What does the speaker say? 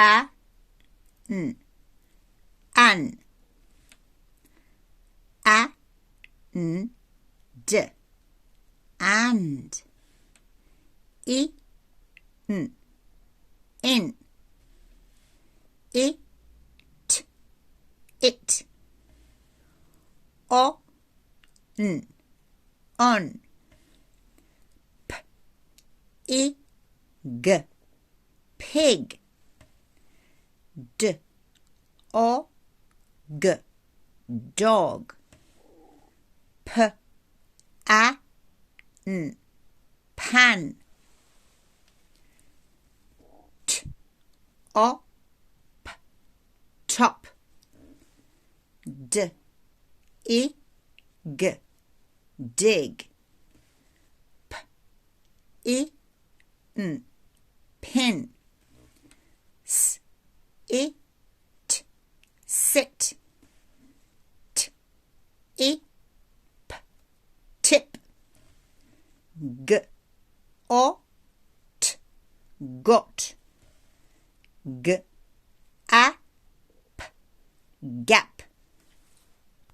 an, an, and, and, in, it, on, pig, pig, dog, dog, pan, pan, top, top, dig, dig, pin, sit, sit, tip, got, gap,